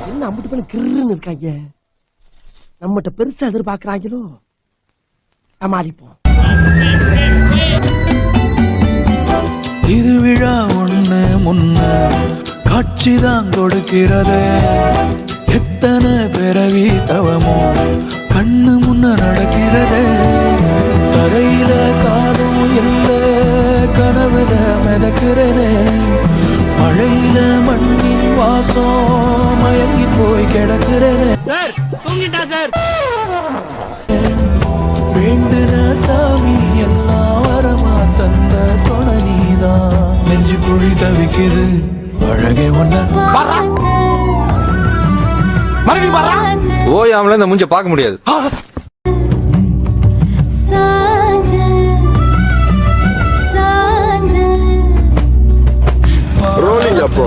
என்ன அம்பிட்டு பண்ணி கிருன்னு இருக்காங்க. நம்மகிட்ட பெருசா எதிர்பார்க்கறாங்களோ. சமாளிப்போம். திருவிழா ஒண்ணு முன்ன காட்சிதான் கொடுக்கிறது. எத்தனை பிறவி தவமோ கண்ணு முன்ன நடக்கிறது. தரையில காலும் இல்ல கனவுல மிதக்கிறனே. மழையில மண்ணின் வாசம் மயங்கி போய் கிடக்கிறனே. வேண்டுன சாமி எல்லாம் வரமா தந்த துணை நீதான். நெஞ்சு குழி தவிக்குது அழகே ஒன்ன ஓயாமல இந்த மூஞ்ச பார்க்க முடியாது. ரோலிங் அப்போ